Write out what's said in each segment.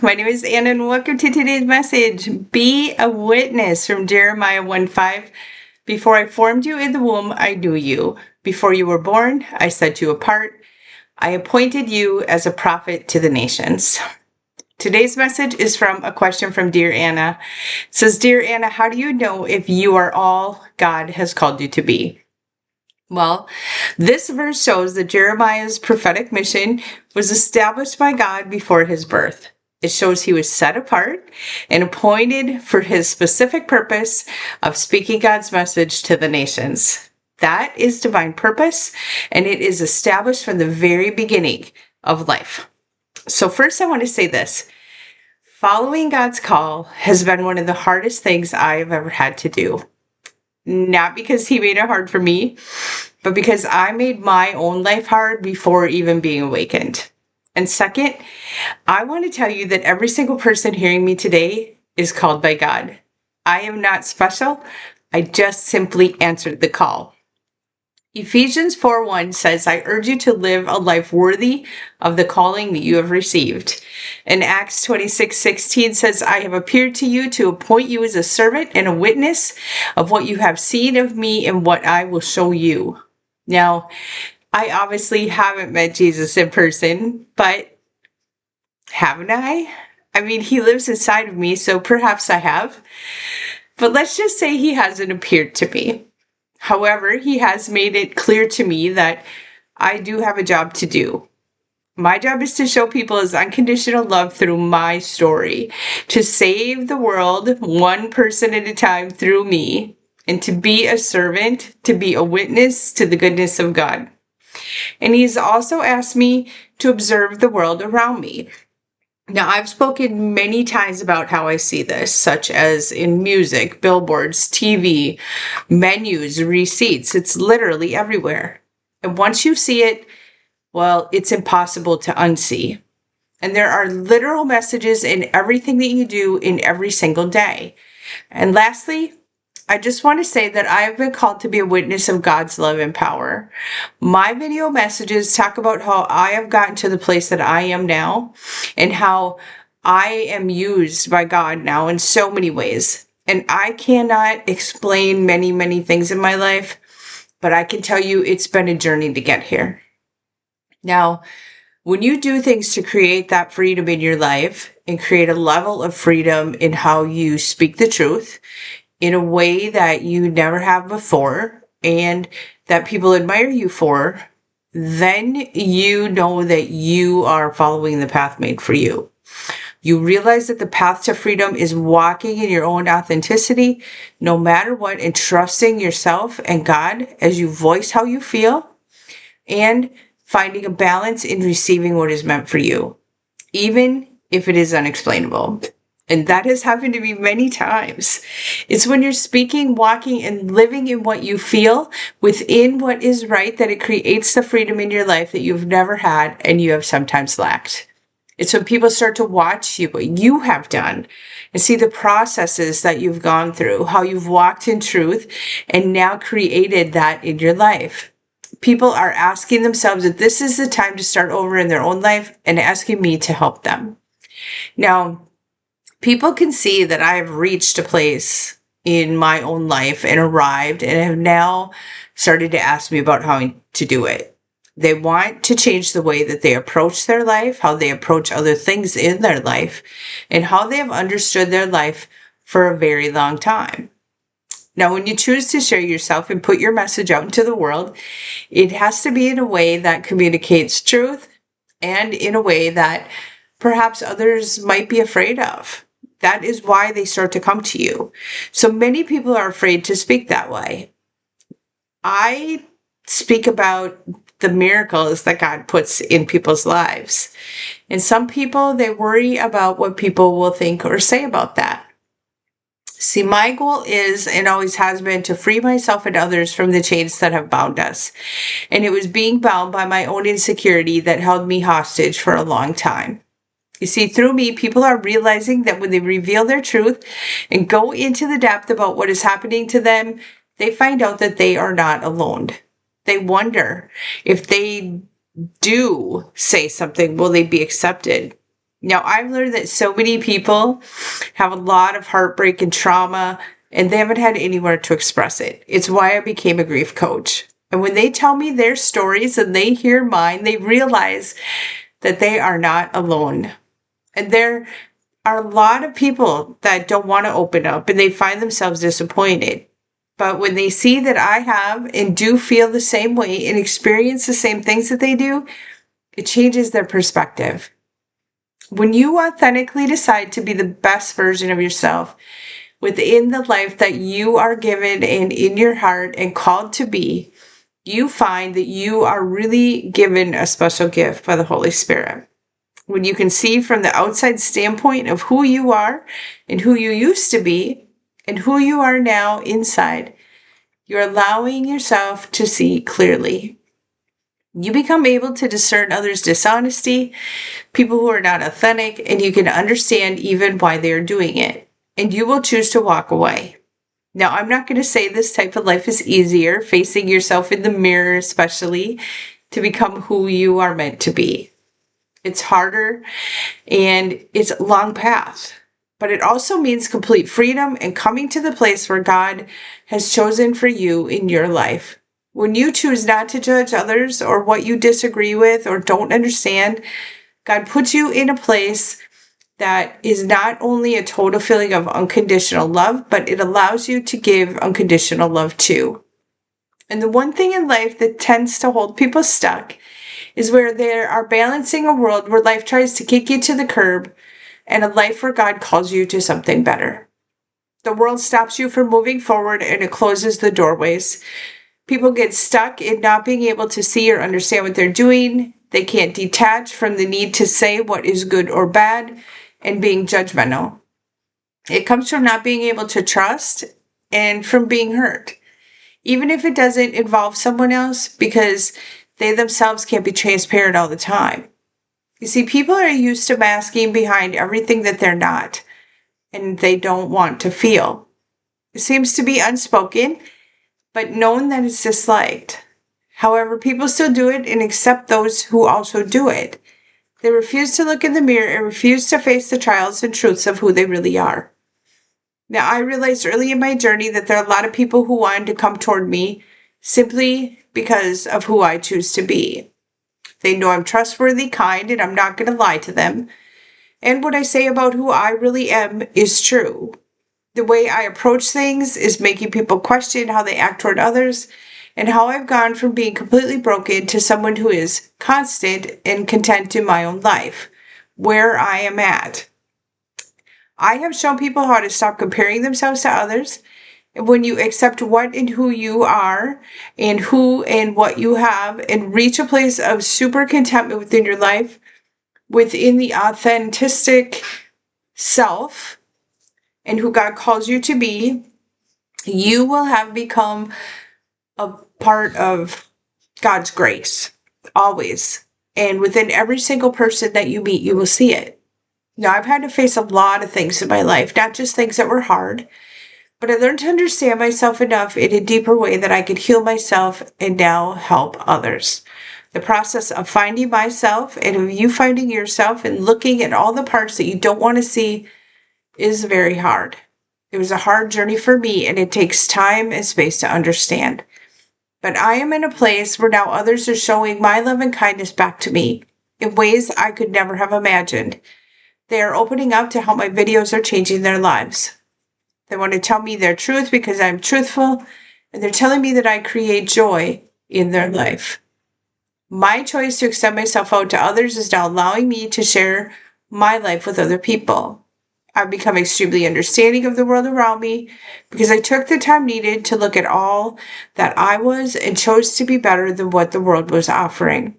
My name is Anna and welcome to today's message. Be a witness from Jeremiah 1:5. Before I formed you in the womb, I knew you. Before you were born, I set you apart. I appointed you as a prophet to the nations. Today's message is from a question from Dear Anna. It says, Dear Anna, how do you know if you are all God has called you to be? Well, this verse shows that Jeremiah's prophetic mission was established by God before his birth. It shows he was set apart and appointed for his specific purpose of speaking God's message to the nations. That is divine purpose, and it is established from the very beginning of life. So first I want to say this. Following God's call has been one of the hardest things I've ever had to do. Not because he made it hard for me, but because I made my own life hard before even being awakened. And second, I want to tell you that every single person hearing me today is called by God. I am not special. I just simply answered the call. Ephesians 4:1 says, I urge you to live a life worthy of the calling that you have received. And Acts 26:16 says, I have appeared to you to appoint you as a servant and a witness of what you have seen of me and what I will show you. Now, I obviously haven't met Jesus in person, but haven't I? I mean, he lives inside of me, so perhaps I have. But let's just say he hasn't appeared to me. However, he has made it clear to me that I do have a job to do. My job is to show people his unconditional love through my story, to save the world one person at a time through me, and to be a servant, to be a witness to the goodness of God. And he's also asked me to observe the world around me. Now, I've spoken many times about how I see this, such as in music, billboards, TV, menus, receipts. It's literally everywhere. And once you see it, well, it's impossible to unsee. And there are literal messages in everything that you do in every single day. And lastly, I just want to say that I have been called to be a witness of God's love and power. My video messages talk about how I have gotten to the place that I am now and how I am used by God now in so many ways. And I cannot explain many things in my life, but I can tell you it's been a journey to get here. Now, when you do things to create that freedom in your life and create a level of freedom in how you speak the truth, in a way that you never have before and that people admire you for, then you know that you are following the path made for you. You realize that the path to freedom is walking in your own authenticity, no matter what, and trusting yourself and God as you voice how you feel, and finding a balance in receiving what is meant for you, even if it is unexplainable. And that has happened to me many times. It's when you're speaking, walking, and living in what you feel within what is right that it creates the freedom in your life that you've never had and you have sometimes lacked. It's when people start to watch you, what you have done, and see the processes that you've gone through, how you've walked in truth and now created that in your life. People are asking themselves if this is the time to start over in their own life and asking me to help them. Now, people can see that I have reached a place in my own life and arrived and have now started to ask me about how to do it. They want to change the way that they approach their life, how they approach other things in their life, and how they have understood their life for a very long time. Now, when you choose to share yourself and put your message out into the world, it has to be in a way that communicates truth and in a way that perhaps others might be afraid of. That is why they start to come to you. So many people are afraid to speak that way. I speak about the miracles that God puts in people's lives. And some people, they worry about what people will think or say about that. See, my goal is and always has been to free myself and others from the chains that have bound us. And it was being bound by my own insecurity that held me hostage for a long time. You see, through me, people are realizing that when they reveal their truth and go into the depth about what is happening to them, they find out that they are not alone. They wonder if they do say something, will they be accepted? Now, I've learned that so many people have a lot of heartbreak and trauma, and they haven't had anywhere to express it. It's why I became a grief coach. And when they tell me their stories and they hear mine, they realize that they are not alone. And there are a lot of people that don't want to open up and they find themselves disappointed. But when they see that I have and do feel the same way and experience the same things that they do, it changes their perspective. When you authentically decide to be the best version of yourself within the life that you are given and in your heart and called to be, you find that you are really given a special gift by the Holy Spirit. When you can see from the outside standpoint of who you are and who you used to be and who you are now inside, you're allowing yourself to see clearly. You become able to discern others' dishonesty, people who are not authentic, and you can understand even why they are doing it. And you will choose to walk away. Now, I'm not going to say this type of life is easier, facing yourself in the mirror, especially to become who you are meant to be. It's harder and it's a long path, but it also means complete freedom and coming to the place where God has chosen for you in your life. When you choose not to judge others or what you disagree with or don't understand, God puts you in a place that is not only a total feeling of unconditional love, but it allows you to give unconditional love too. And the one thing in life that tends to hold people stuck is where they are balancing a world where life tries to kick you to the curb and a life where God calls you to something better. The world stops you from moving forward and it closes the doorways. People get stuck in not being able to see or understand what they're doing. They can't detach from the need to say what is good or bad and being judgmental. It comes from not being able to trust and from being hurt, even if it doesn't involve someone else, because they themselves can't be transparent all the time. You see, people are used to masking behind everything that they're not, and they don't want to feel. It seems to be unspoken, but known that it's disliked. However, people still do it and accept those who also do it. They refuse to look in the mirror and refuse to face the trials and truths of who they really are. Now, I realized early in my journey that there are a lot of people who wanted to come toward me simply because of who I choose to be. They know I'm trustworthy, kind, and I'm not going to lie to them. And what I say about who I really am is true. The way I approach things is making people question how they act toward others and how I've gone from being completely broken to someone who is constant and content in my own life, where I am at. I have shown people how to stop comparing themselves to others. And when you accept what and who you are and who and what you have and reach a place of super contentment within your life, within the authentic self and who God calls you to be, you will have become a part of God's grace, always. And within every single person that you meet, you will see it. Now, I've had to face a lot of things in my life, not just things that were hard, but I learned to understand myself enough in a deeper way that I could heal myself and now help others. The process of finding myself and of you finding yourself and looking at all the parts that you don't want to see is very hard. It was a hard journey for me, and it takes time and space to understand. But I am in a place where now others are showing my love and kindness back to me in ways I could never have imagined. They are opening up to how my videos are changing their lives. They want to tell me their truth because I'm truthful, and they're telling me that I create joy in their life. My choice to extend myself out to others is now allowing me to share my life with other people. I've become extremely understanding of the world around me because I took the time needed to look at all that I was and chose to be better than what the world was offering.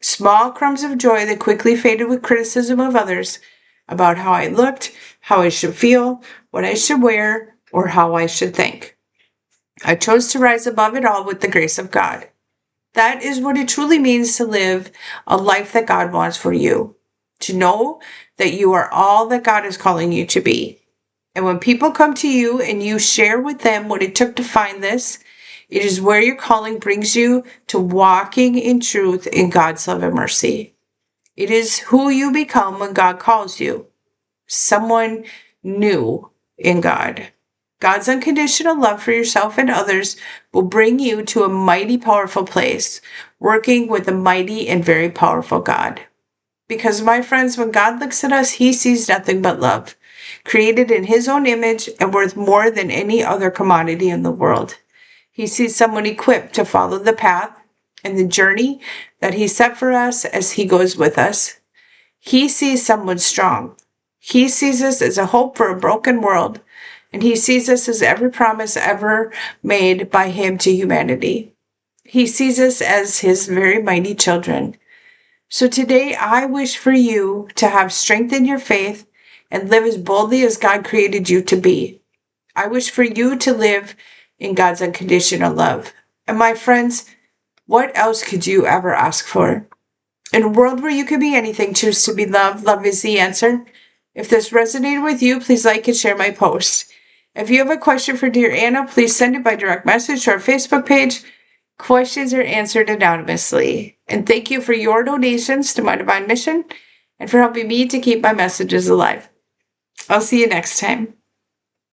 Small crumbs of joy that quickly faded with criticism of others about how I looked, how I should feel, what I should wear, or how I should think. I chose to rise above it all with the grace of God. That is what it truly means to live a life that God wants for you. To know that you are all that God is calling you to be. And when people come to you and you share with them what it took to find this, it is where your calling brings you to walking in truth in God's love and mercy. It is who you become when God calls you. Someone new in God. God's unconditional love for yourself and others will bring you to a mighty powerful place, working with a mighty and very powerful God. Because, my friends, when God looks at us, he sees nothing but love, created in his own image and worth more than any other commodity in the world. He sees someone equipped to follow the path and the journey that he set for us as he goes with us. He sees someone strong. He sees us as a hope for a broken world, and he sees us as every promise ever made by him to humanity. He sees us as his very mighty children. So today I wish for you to have strength in your faith and live as boldly as God created you to be. I wish for you to live in God's unconditional love. And my friends, what else could you ever ask for? In a world where you could be anything, choose to be loved. Love is the answer. If this resonated with you, please like and share my post. If you have a question for Dear Anna, please send it by direct message to our Facebook page. Questions are answered anonymously. And thank you for your donations to my divine mission and for helping me to keep my messages alive. I'll see you next time.